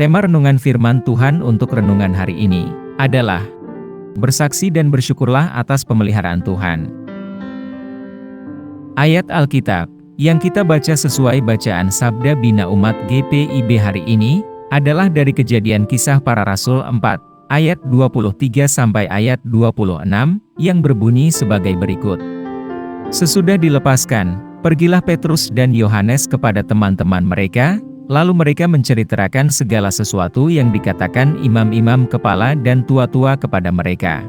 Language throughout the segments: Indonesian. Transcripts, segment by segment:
Tema renungan firman Tuhan untuk renungan hari ini adalah bersaksi dan bersyukurlah atas pemeliharaan Tuhan. Ayat Alkitab yang kita baca sesuai bacaan Sabda Bina Umat GPIB hari ini adalah dari Kejadian Kisah Para Rasul 4 ayat 23 sampai ayat 26 yang berbunyi sebagai berikut. Sesudah dilepaskan, pergilah Petrus dan Yohanes kepada teman-teman mereka, lalu mereka menceritakan segala sesuatu yang dikatakan imam-imam kepala dan tua-tua kepada mereka.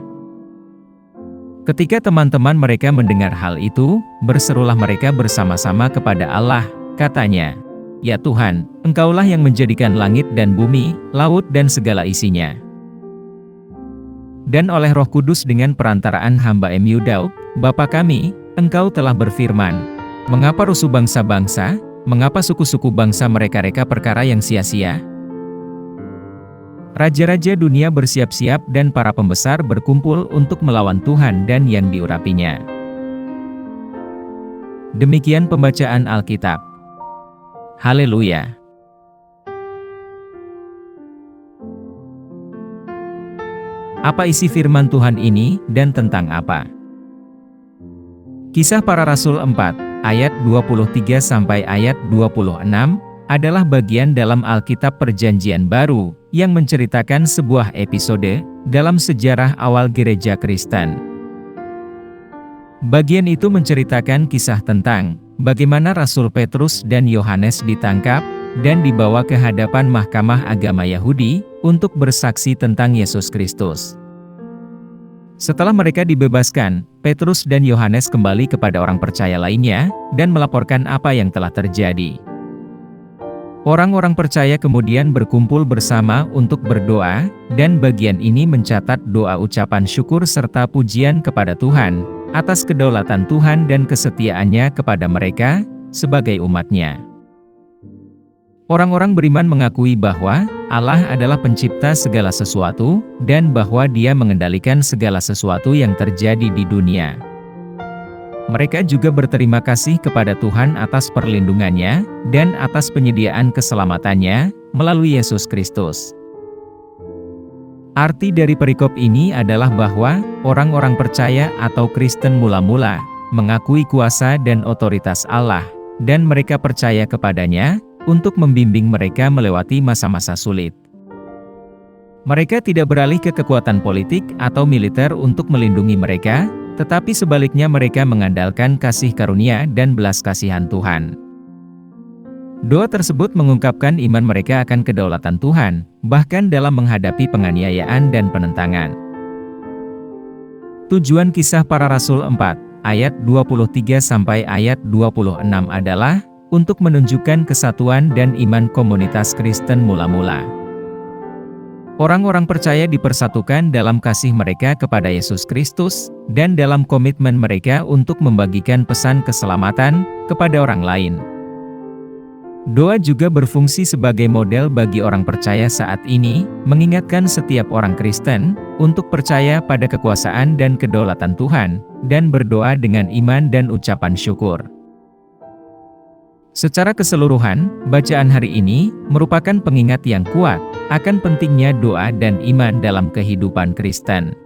Ketika teman-teman mereka mendengar hal itu, berserulah mereka bersama-sama kepada Allah, katanya, "Ya Tuhan, Engkaulah yang menjadikan langit dan bumi, laut dan segala isinya. Dan oleh Roh Kudus dengan perantaraan hamba-Mu Daud, Bapa kami, Engkau telah berfirman, mengapa rusuh bangsa-bangsa, mengapa suku-suku bangsa mereka-reka perkara yang sia-sia? Raja-raja dunia bersiap-siap dan para pembesar berkumpul untuk melawan Tuhan dan yang diurapinya." Demikian pembacaan Alkitab. Haleluya. Apa isi firman Tuhan ini dan tentang apa? Kisah Para Rasul 4 ayat 23 sampai ayat 26 adalah bagian dalam Alkitab Perjanjian Baru yang menceritakan sebuah episode dalam sejarah awal gereja Kristen. Bagian itu menceritakan kisah tentang bagaimana Rasul Petrus dan Yohanes ditangkap dan dibawa ke hadapan Mahkamah Agama Yahudi untuk bersaksi tentang Yesus Kristus. Setelah mereka dibebaskan, Petrus dan Yohanes kembali kepada orang percaya lainnya dan melaporkan apa yang telah terjadi. Orang-orang percaya kemudian berkumpul bersama untuk berdoa, dan bagian ini mencatat doa ucapan syukur serta pujian kepada Tuhan atas kedaulatan Tuhan dan kesetiaannya kepada mereka sebagai umat-Nya. Orang-orang beriman mengakui bahwa Allah adalah pencipta segala sesuatu, dan bahwa Dia mengendalikan segala sesuatu yang terjadi di dunia. Mereka juga berterima kasih kepada Tuhan atas perlindungannya, dan atas penyediaan keselamatannya, melalui Yesus Kristus. Arti dari perikop ini adalah bahwa, orang-orang percaya atau Kristen mula-mula, mengakui kuasa dan otoritas Allah, dan mereka percaya kepadanya, untuk membimbing mereka melewati masa-masa sulit. Mereka tidak beralih ke kekuatan politik atau militer untuk melindungi mereka, tetapi sebaliknya mereka mengandalkan kasih karunia dan belas kasihan Tuhan. Doa tersebut mengungkapkan iman mereka akan kedaulatan Tuhan, bahkan dalam menghadapi penganiayaan dan penentangan. Tujuan Kisah Para Rasul 4, ayat 23 sampai ayat 26 adalah untuk menunjukkan kesatuan dan iman komunitas Kristen mula-mula. Orang-orang percaya dipersatukan dalam kasih mereka kepada Yesus Kristus, dan dalam komitmen mereka untuk membagikan pesan keselamatan kepada orang lain. Doa juga berfungsi sebagai model bagi orang percaya saat ini, mengingatkan setiap orang Kristen untuk percaya pada kekuasaan dan kedaulatan Tuhan, dan berdoa dengan iman dan ucapan syukur. Secara keseluruhan, bacaan hari ini merupakan pengingat yang kuat akan pentingnya doa dan iman dalam kehidupan Kristen.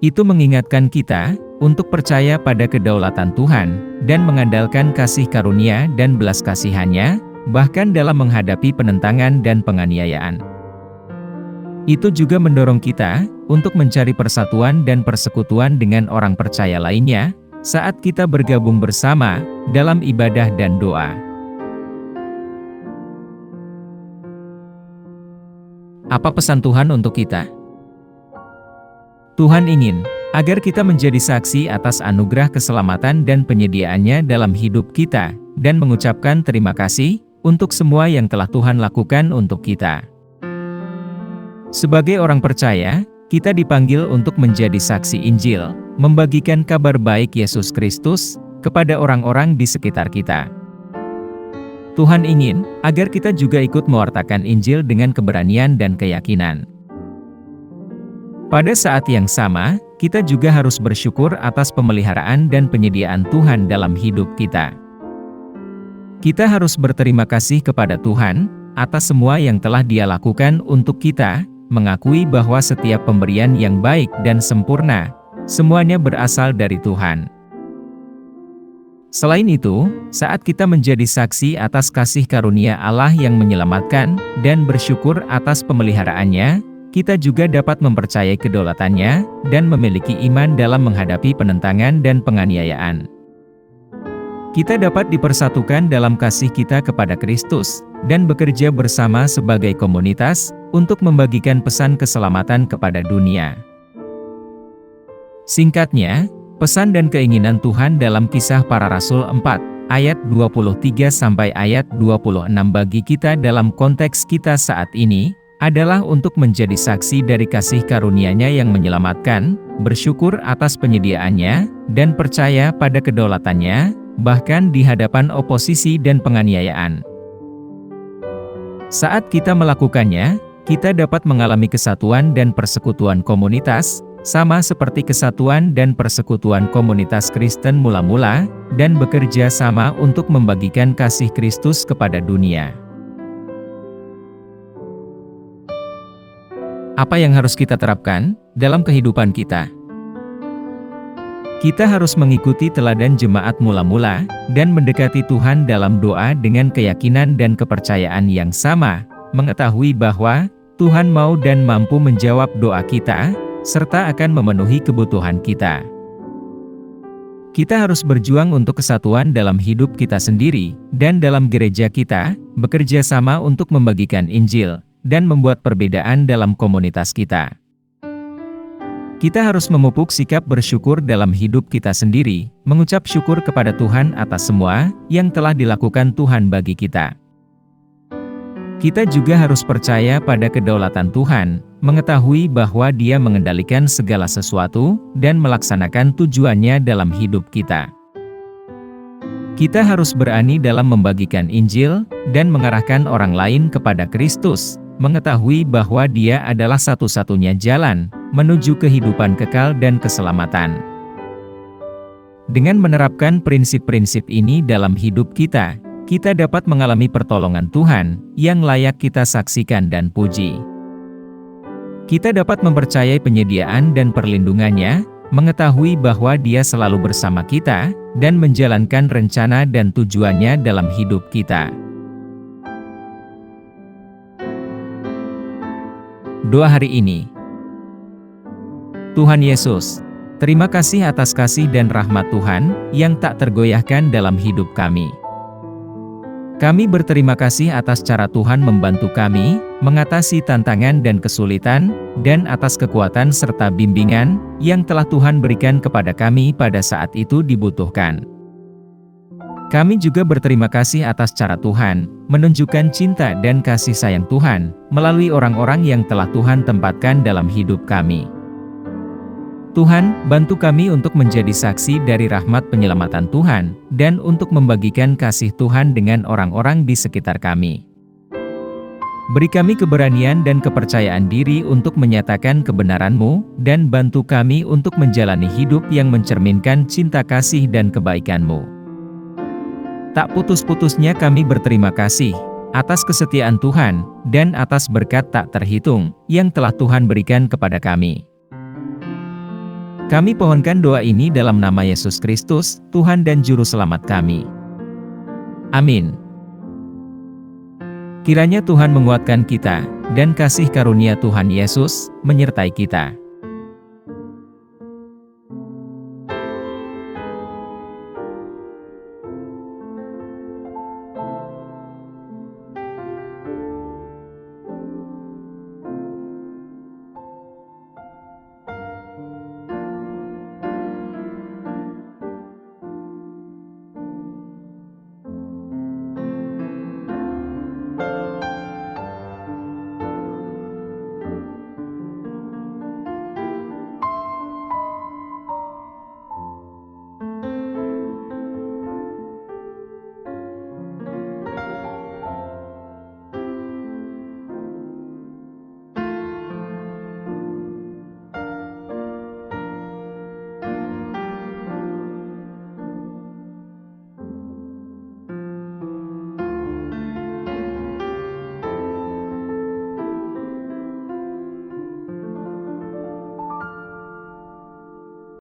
Itu mengingatkan kita untuk percaya pada kedaulatan Tuhan dan mengandalkan kasih karunia dan belas kasihan-Nya, bahkan dalam menghadapi penentangan dan penganiayaan. Itu juga mendorong kita untuk mencari persatuan dan persekutuan dengan orang percaya lainnya saat kita bergabung bersama dalam ibadah dan doa. Apa pesan Tuhan untuk kita? Tuhan ingin agar kita menjadi saksi atas anugerah keselamatan dan penyediaan-Nya dalam hidup kita, dan mengucapkan terima kasih untuk semua yang telah Tuhan lakukan untuk kita. Sebagai orang percaya, kita dipanggil untuk menjadi saksi Injil, membagikan kabar baik Yesus Kristus kepada orang-orang di sekitar kita. Tuhan ingin agar kita juga ikut mewartakan Injil dengan keberanian dan keyakinan. Pada saat yang sama, kita juga harus bersyukur atas pemeliharaan dan penyediaan Tuhan dalam hidup kita. Kita harus berterima kasih kepada Tuhan atas semua yang telah Dia lakukan untuk kita, mengakui bahwa setiap pemberian yang baik dan sempurna, semuanya berasal dari Tuhan. Selain itu, saat kita menjadi saksi atas kasih karunia Allah yang menyelamatkan, dan bersyukur atas pemeliharaannya, kita juga dapat mempercayai kedaulatannya, dan memiliki iman dalam menghadapi penentangan dan penganiayaan. Kita dapat dipersatukan dalam kasih kita kepada Kristus, dan bekerja bersama sebagai komunitas, untuk membagikan pesan keselamatan kepada dunia. Singkatnya, pesan dan keinginan Tuhan dalam Kisah Para Rasul 4, ayat 23 sampai ayat 26 bagi kita dalam konteks kita saat ini, adalah untuk menjadi saksi dari kasih karunia-Nya yang menyelamatkan, bersyukur atas penyediaannya, dan percaya pada kedaulatannya, bahkan di hadapan oposisi dan penganiayaan. Saat kita melakukannya, kita dapat mengalami kesatuan dan persekutuan komunitas, sama seperti kesatuan dan persekutuan komunitas Kristen mula-mula, dan bekerja sama untuk membagikan kasih Kristus kepada dunia. Apa yang harus kita terapkan dalam kehidupan kita? Kita harus mengikuti teladan jemaat mula-mula, dan mendekati Tuhan dalam doa dengan keyakinan dan kepercayaan yang sama, mengetahui bahwa Tuhan mau dan mampu menjawab doa kita, serta akan memenuhi kebutuhan kita. Kita harus berjuang untuk kesatuan dalam hidup kita sendiri, dan dalam gereja kita, bekerja sama untuk membagikan Injil, dan membuat perbedaan dalam komunitas kita. Kita harus memupuk sikap bersyukur dalam hidup kita sendiri, mengucap syukur kepada Tuhan atas semua yang telah dilakukan Tuhan bagi kita. Kita juga harus percaya pada kedaulatan Tuhan, mengetahui bahwa Dia mengendalikan segala sesuatu, dan melaksanakan tujuannya dalam hidup kita. Kita harus berani dalam membagikan Injil, dan mengarahkan orang lain kepada Kristus, mengetahui bahwa Dia adalah satu-satunya jalan menuju kehidupan kekal dan keselamatan. Dengan menerapkan prinsip-prinsip ini dalam hidup kita, kita dapat mengalami pertolongan Tuhan yang layak kita saksikan dan puji. Kita dapat mempercayai penyediaan dan perlindungannya, mengetahui bahwa Dia selalu bersama kita, dan menjalankan rencana dan tujuannya dalam hidup kita. Doa hari ini. Tuhan Yesus, terima kasih atas kasih dan rahmat Tuhan yang tak tergoyahkan dalam hidup kami. Kami berterima kasih atas cara Tuhan membantu kami mengatasi tantangan dan kesulitan, dan atas kekuatan serta bimbingan yang telah Tuhan berikan kepada kami pada saat itu dibutuhkan. Kami juga berterima kasih atas cara Tuhan menunjukkan cinta dan kasih sayang Tuhan melalui orang-orang yang telah Tuhan tempatkan dalam hidup kami. Tuhan, bantu kami untuk menjadi saksi dari rahmat penyelamatan Tuhan, dan untuk membagikan kasih Tuhan dengan orang-orang di sekitar kami. Beri kami keberanian dan kepercayaan diri untuk menyatakan kebenaran-Mu, dan bantu kami untuk menjalani hidup yang mencerminkan cinta kasih dan kebaikan-Mu. Tak putus-putusnya kami berterima kasih atas kesetiaan Tuhan, dan atas berkat tak terhitung yang telah Tuhan berikan kepada kami. Kami pohonkan doa ini dalam nama Yesus Kristus, Tuhan dan Juru Selamat kami. Amin. Kiranya Tuhan menguatkan kita, dan kasih karunia Tuhan Yesus menyertai kita.